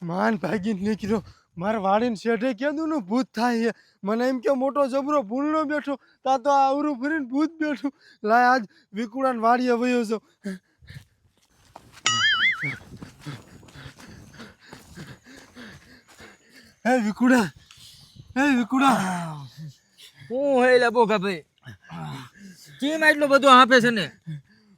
માન ભાગીને નીકળ્યો મારા વાડીને શેઠે કીધું ને ભૂત થાય છે મને એમ કે મોટો જબરો ભૂલનો બેઠો તા તો આવરું ફરીને ભૂત બેઠું લાય આજ વિકુડાને વાડીએ વયો છો હે વિકુડા હું હે બોગા ભાઈ કેમ એટલો બધો આપે છે ને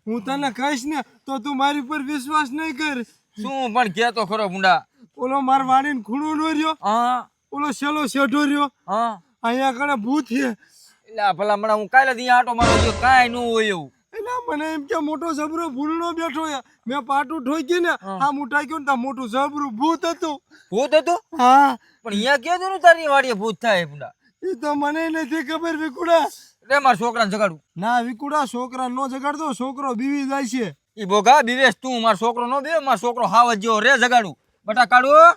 હું તને કહીશ ને તો તું મારી પર વિશ્વાસ નહીં કર શું પણ કેતો ખરો મુંડા ઓલો મારા વાડીને ખૂણો નો રહ્યો હા ઓલો શેલો શેઠો રહ્યો હા અહીંયા કણે ભૂત છે એટલે ભલા હમણાં હું કાલે દી આટો મારો ગયો કાંઈ ન હોય એવું એટલે મને એમ કે મોટો જબરો ભૂલનો બેઠો છે મેં પાટું ઠોકી ને આ મુઠાઈ ગયું ને તા મોટું જબરું ભૂત હતું ભૂત હતું હા પણ અહીંયા કીધું ને તારી વાડીએ ભૂત થાય મુંડા એ તો મને નથી ખબર વિકુડા રે મારા છોકરાને જગાડું ના વિકુડા છોકરા નો જગાડતો છોકરો બીવી જાય છે ઈ બોગા દિવેશ તું મારો છોકરો નો બે મારો છોકરો હાવજ જેવો રે જગાડું બટા કાઢું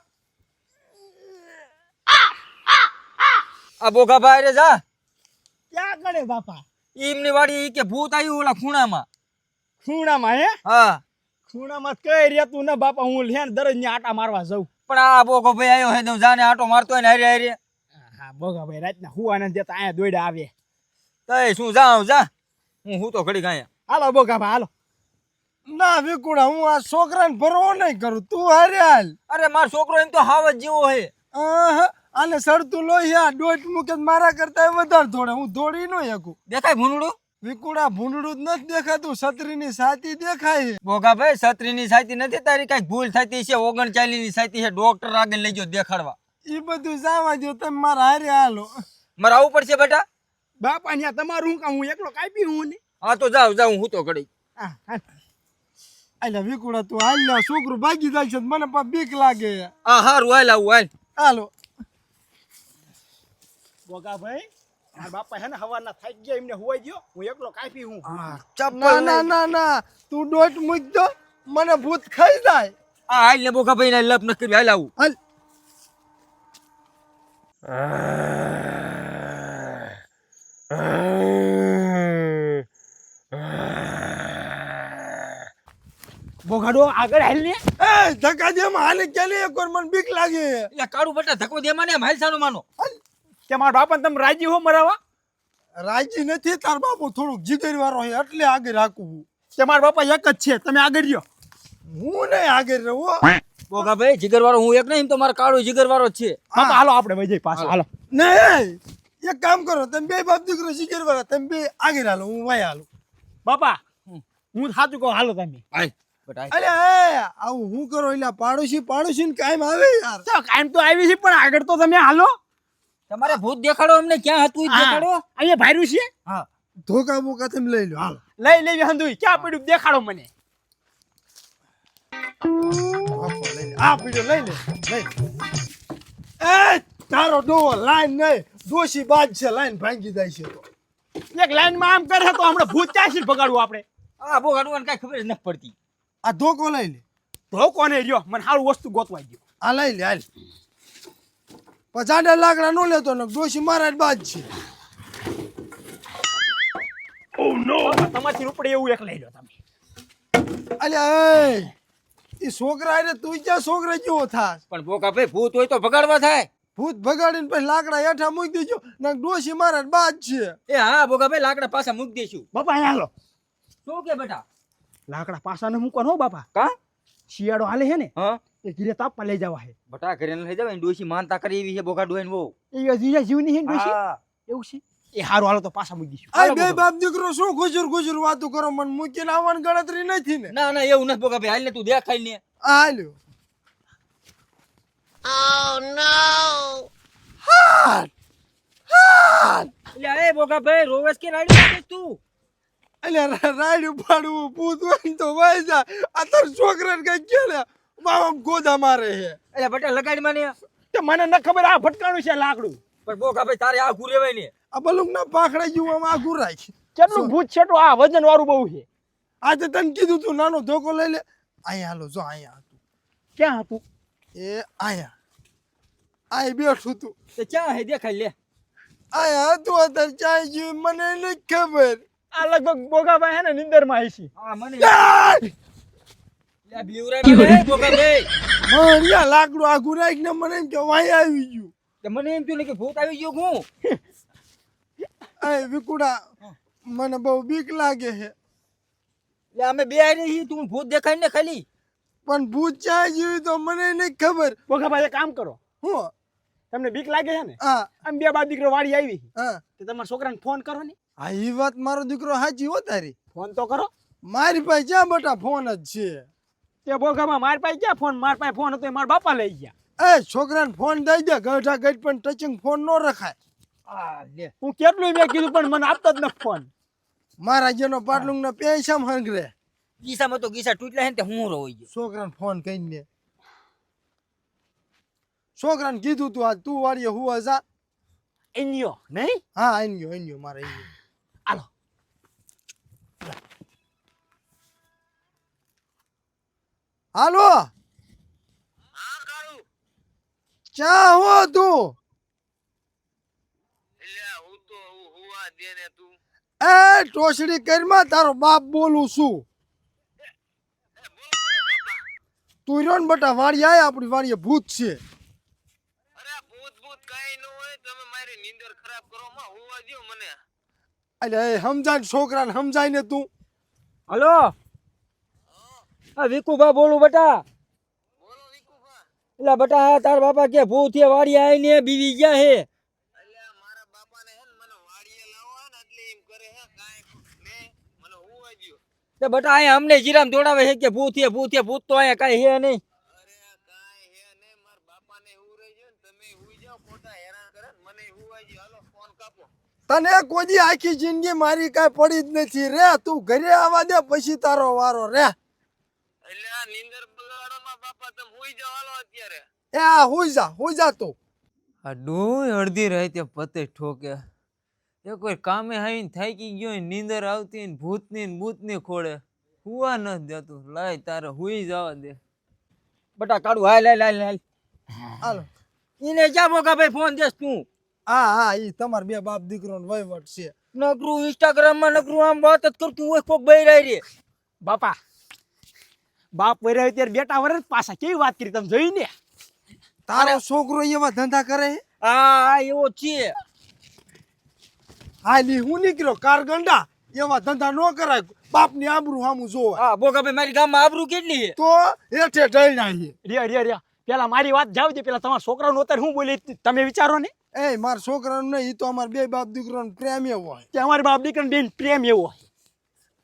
આ બોગા ભાઈ રે જા ક્યાં કરે બાપા એમની વાડી ઈ કે ભૂત આવ્યું ઓલા ખૂણામાં હે હા ખૂણામાં કઈ રહેતું ને બાપા હું લેન દરરોજ ને આટા મારવા જાઉં પણ આ બોગો ભાઈ આવ્યો હે તો જાને આટો મારતો હોય ને હારે હારે હા બોગા ભાઈ રાતના હુવાને દેતા અહીંયા દોડ્યા આવે તઈ શું જાઉં જા હું તો ઘડી ગાયા હાલો બોગા ભાઈ હાલો ના વિકુડા હું આ છોકરાને ભરવો નહીં કરું તું હારે હાલ અરે મારો છોકરો એમ તો હાવજ જેવો હે આને સડતું લોહી આ દોઢ મૂકે મારા કરતા વધારે દોડે હું દોડી ન શકું દેખાય ભૂંડું વિકુડા ભૂંડડું જ નથી દેખાતું છત્રીની સાતી દેખાય છે બોગા ભાઈ છત્રીની સાયતી નથી તારી કઈક ભૂલ થતી છે 39 ની સાયતી છે ડોક્ટર આગળ લઈ ગયો દેખાડવા એ બધું જવા દો તમે મારા હારે હાલો મારે આવું પડશે બેટા બાપા ત્યાં તમારું હું કામ હું એકલો કાપી હું ને હા તો જાઉં હું તો ઘડી હા હા એટલે વિકુડા તું હાલ લે છોકરું ભાગી જાય છે મને પણ બીક લાગે હા હારું હાલ આવું હાલ હાલો બોગા ભાઈ મારા બાપા હે ને હવારના થાકી ગયા એમને હુવાઈ ગયો હું એકલો કાપી હું ના ના ના ના તું દોઢ મૂક દો મને ભૂત ખાઈ જાય હા હાલ ને બોગા ભાઈ ને લપ ન કરી હાલ આવું હાલ બોગાડો આગળ હાલ ને એ ધક્કા દે માં હાલે કે લે એકવાર મને બીક લાગે એટલે કાળું બેટા ધક્કો દે મને હાલ સાનું માનો કે મારા બાપા તમે રાજી હો મરાવા રાજી નથી તાર બાપુ થોડુંક જીગર વાળો છે એટલે આગળ રાખવું કે મારા બાપા એક જ છે તમે આગળ રહ્યો હું નહીં આગળ રહું બોગા ભાઈ જીગર વાળો હું એક નહીં તો મારો કાળો જીગર વાળો જ છે બાપા હાલો આપણે વઈ જઈ પાછા હાલો નહીં એક કામ કરો તમે બે બાપ દીકરો જીગર વાળા તમે બે આગળ હાલો હું વાય હાલો બાપા હું સાચું કહું હાલો તમે હાલ બેટા અરે એ આવું હું કરો એટલે પાડોશી ને કાયમ આવે યાર તો કાયમ તો આવી છે પણ આગળ તો તમે હાલો તમારે ભૂત દેખાડો અમને ક્યાં હતું ઈ દેખાડો અહીંયા ભાર્યું છે હા ધોકા બોકા તમે લઈ લો હાલો લઈ લેવી હંધુઈ ક્યાં પડ્યું દેખાડો મને આ પીડો લઈ લે એ તારો ડોવો લાઈન નહીં દોશી બાજ છે લાઈન ભાંગી જાય છે તો એક લાઈન માં આમ કરે તો હમણાં ભૂત ચાસી ભગાડવું આપણે આ બોગાડવાનું કઈ ખબર જ નથી પડતી આ ધોકો લઈ લે તો કોને રહ્યો મને સારું વસ્તુ ગોતવાઈ ગયો આ લઈ લે હાલ પચાડા લાકડા નો લેતો ને ડોશી મારા જ બાજ છે ઓ નો તમારથી ઉપડે એવું એક લઈ લો તમે અલ્યા એ છોકરા રે તું ક્યાં છોકરા કેવો થાસ પણ બોગા ભાઈ ભૂત હોય તો ભગાડવા થાય ભૂત ભગાડીને પછી લાકડા હેઠા મૂકી દેજો ને ડોશી મારા જ બાજ છે એ હા બોગા ભાઈ લાકડા પાછા મૂકી દઈશું બાપા અહીંયા હાલો શું કે બેટા લાકડા પાસાને મૂકવાનો હો બાપા કા શિયાળો હાલે છે ને હા એ ઘીરે તાપમાં લઈ જવા છે બટા ઘરે લઈ જાવ ડોશી માનતા કરી એવી છે બોગા ડોઈને બહુ એ જીજા જીવની છે ને ડોશી? હા એવું છે એ હારું હાલો તો પાછા મૂકી દઈશું આ બે બાપ દીકરો શું ગુજર વાતો કરો મને મૂકીને આવવાની ગણતરી નથી ને ના ના એવું નથી બોગા ભાઈ હાલ ને તું દેખાય ને હાલ્યો હાલ હાલ એટલે એ બોગા ભાઈ રોવેશ કે રાડી તું અલ્યા રાડ્યું પાડવું પૂત હોય ને તો વાય જા આ તાર છોકરાને કઈ કે લે બાબા ગોદા મારે હે એટલે બેટા લગાડી મને તો મને ન ખબર આ ભટકાણું છે લાકડું પણ બોગા ભાઈ તારે આ ઘુરેવાય ને આ બલુક ના પાખડા જેવું આમ આઘું રાખી કેટલું ભૂત છે તો આ વજન વાળું બહુ છે આજે તને કીધું તું નાનો ધોકો લઈ લે અહીંયા હાલો જો અહીંયા હતું ક્યાં હતું એ અહીંયા આ બેઠું તું તે ક્યાં હે દેખાય લે અહીંયા હતું અત્યારે ચાય જેવું મને નથી ખબર આ લગભગ બોગાભાઈ હે ને નિંદર માં આવી છે હા મને લે બીવરાય મને બોગા ભાઈ મારિયા લાકડું આઘું રાખીને મને એમ કે વાય આવી ગયું. તે મને એમ થયું ને કે ભૂત આવી ગયો હું. એ વિકુડા મને બહુ બીક લાગે છે. એટલે અમે બે આવી છીએ, તું ભૂત દેખાય ને ખાલી. પણ ભૂત ચાય જેવી તો મને નહીં ખબર. બોગાભાઈ એક કામ કરો, હું તમને બીક લાગે છે ને, હા આમ બે બાપ દીકરો વાડી આવી હા તો તમારા છોકરાને ફોન કરો ને. હા ઈ વાત મારો દીકરો સાચી હો તારી. ફોન તો કરો. મારી પાસે જ્યાં બટા ફોન જ છે. તે બોગામાં માર પાસે ક્યાં ફોન, માર પાસે ફોન હતો એ મારા બાપા લઈ ગયા. એ છોકરાને ફોન દઈ દે, ગઢા ગઢ પણ ટચિંગ ફોન ન રખાય. આ લે. હું કેટલું મેં કીધું પણ મને આપતો જ નથી ફોન. મારા જેનો પાટલુંગ ના પૈસા હંગરે. ગીસામાં તો ગીસા તૂટલા હે ને તે હું રોઈ ગયો. છોકરાને ફોન કરીને દે. છોકરાને કીધું તું આજ તું વાળીએ હુવા જા. એન્યો નહીં હા આઈ ગયો મારે આઈ ગયો. હાલો. હાલો ચા હો તું. એ ટોસડી કરીમાં તારો બાપ બોલું છું. તું રહ્યો ને બટા વાડી આય, આપણી વાડીએ ભૂત છે. એટલે એ સમજાય છોકરાને સમજાય ને તું. હલો, આ વિકુભા બોલું બટા. એટલે બટા આ તાર બાપા કે ભૂત છે વાડી આવીને બીવી ગયા હે. તે બટા અહીંયા અમને જીરામ દોડાવે છે કે ભૂત છે ભૂત છે. ભૂત તો અહીંયા કાંઈ હે નહીં. તને કોઈ દી આખી જિંદગી મારી કાંઈ પડી જ નથી રે. તું ઘરે આવવા દે પછી તારો વારો રે. એ આ હુઈ જા તું. આ ડોય અડધી રાતે પતે ઠોકે. એ કોઈ કામે આવીને થાકી ગયો હોય, નીંદર આવતી ને ભૂતની ખોળે હુવા નથી દેતું. લાય તારે હુઈ જવા દે. બટા કાઢું હાલ હાલ હાલ હાલ. હાલો. એને ક્યાં મોકા ભાઈ ફોન દેસ તું. હા ઈ તમાર બે બાપ દીકરોનો વહીવટ છે. નકરું ઇન્સ્ટાગ્રામમાં નકરું આમ વાત જ કરતું હોય કોક બૈરાઈ રે. બાપા બાપ વરે ત્યારે બેટા વરે પાછા કેવી વાત કરી તમે જોઈ ને. તારો છોકરો એવા ધંધા કરે. હા એવો છે. હાલી હું નીકળ્યો કારગંડા. એવા ધંધા ન કરાય. બાપની આબરૂ સામું જોવાય. હા બોકા ભાઈ મારી ગામમાં આબરૂ કેટલી છે. તો હેઠે ઢળ્યા છે. રિયા પેલા મારી વાત જાવ દે, પેલા તમારા છોકરાનું અત્યારે હું બોલી તમે વિચારો ને. એ મારા છોકરાનું નહીં, ઈ તો અમાર બે બાપ દીકરોનો પ્રેમ એવો હોય. કે અમારી બાપ દીકરાને બેન પ્રેમ એવો હોય.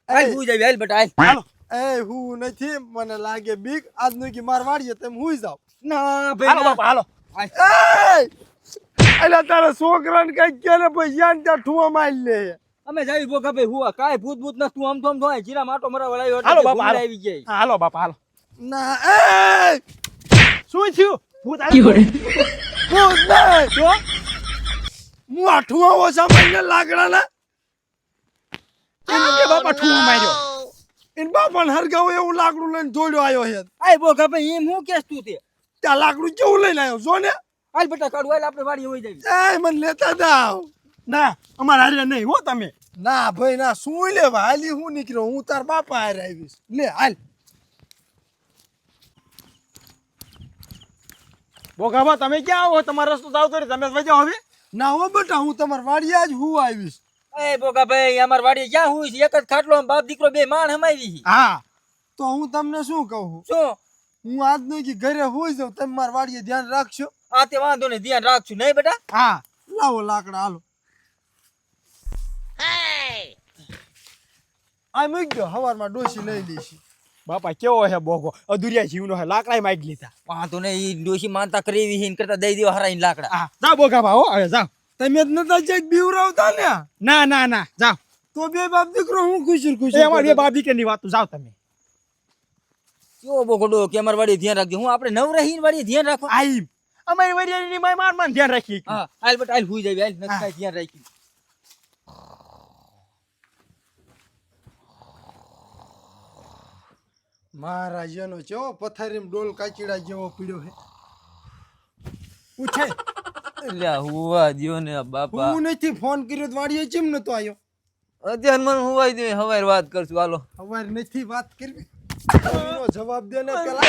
હાલ હુઈ જાવી હાલ બટા હાલ. હાલો. એ હું નથી, મને લાગે બીક. આજ નું કે માર વાડીએ તમે હુઈ જાવ. ના ભાઈ હાલો ના. બાપા હાલો. એટલે તારા છોકરાને કઈ કે ને પછી જ્યાં ત્યાં ઠુવા મારી લે. અમે જાવી બોકા ભાઈ હુવા. કાંઈ ભૂત ભૂત ન તું આમ તો આમ તો જીરા માટો મરા વળાયો હાલો એટલે બાપા, હાલો. આવી ગઈ. હા, હાલો બાપા હાલો. ના એ શું થયું? ભૂત આવ્યું? ભૂત નહીં. તો હું આ ઠુવાઓ સાંભળીને લાકડાના એનો કે બાપા ઠું માર્યો. એને બાપાને હરગાવો એવું લાકડું લઈને દોડ્યો આવ્યો છે. આય બોકા ભાઈ એમ હું કેસ તું તે. ત્યાં લાકડું કેવું લઈને આવ્યો જો ને. હાલ બટા કાઢું હાલ આપણે વાડી હોઈ જાવી. એ મને લેતા જાવ. ના અમારા હારે નહીં હો તમે. ના ભાઈ ના, શું લેવા હાલી હું નીકળ્યો. હું તાર બાપા હારે આવીશ. લે હાલ. બોગાબા તમે ક્યાં આવો? તમારો રસ્તો જાવ તો રે, તમે વજાવ હવે. ના હો બેટા, હું તમારા વાડીએ જ હું આવીશ. એ બોકા ભાઈ અમાર વાડી ક્યાં હુઈ છે? એક જ ખાટલો આમ બાપ દીકરો બે માણ હમાવી છે. હા તો હું તમને શું કહું, શું? હું આજ નું કે ઘરે હોઈ જાઉં, તમે મારા વાડીએ ધ્યાન રાખશો. આ તે વાંધો નહીં, ધ્યાન રાખશું નહીં બેટા. હા લાવો લાકડા હાલો. આ મૂકી દો, હવારમાં ડોસી લઈ લઈશી. બાપા કેવો હે બોગો, અધુરિયા જીવનો હે, લાકડા માગી લીધા. વાંધો નહીં, ઈ ડોશી માનતા કરેવી છે, એને કરતા દઈ દેવા હરાઈને લાકડા. હા જાઓ બોગાબા હો, હવે જાઓ. તમે જ નતા જઈક બીવરાવતા ને. ના ના ના જાઓ. તો બે બાપ દીકરો હું ખુશી એ ખુશી અમારી બે બાપ દીકરાની વાત જાઓ તમે. કેવો બોગડો કે અમાર વાડી ધ્યાન રાખજો. હું આપણે નવ રહીને વાડી ધ્યાન રાખો. આઈ અમારી વરિયાની માય માર ધ્યાન રાખી. હા હાલ બેટા હાલ હુઈ જાવી હાલ, નથી કાંઈ ધ્યાન રાખી. મહારાજાનો જેવો પથારીમાં ડોલ કાચીડા જેવો પીડ્યો છે. પૂછે લ્યા હુવા દ્યો ને આ બાપા. હું નથી ફોન કર્યો તો વાડીએ ચેમ નતો આવ્યો. અત્યારે મને હુવાઈ દે, હવારે વાત કરશું હાલો. હવારે નથી વાત કરવી. એનો જવાબ દે ને પેલા.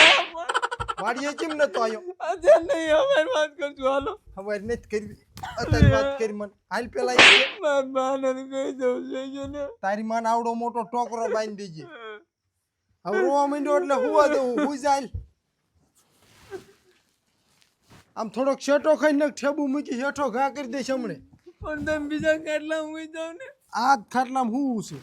વાડીએ કેમ નતો આવ્યો? આજે નહીં હવે વાત કરજો હાલો ખબર નથી કરી અત્યારે વાત કરી મને હાલ પેલા ઈ કે, માર બાને કહી દઉં છે ને તારી માને આવડો મોટો ટોકરો બાંધી દેજે. હવે રોવા માંડ્યો એટલે હુવા દઉં હુઈ જાય. આમ થોડોક શેટો ખાઈને ઠેબુ મૂકી હેઠો ઘા કરી દઈશ હમણે. પણ તમે બીજા કેટલા હું જાઉં ને આ ખાટલામાં હું છે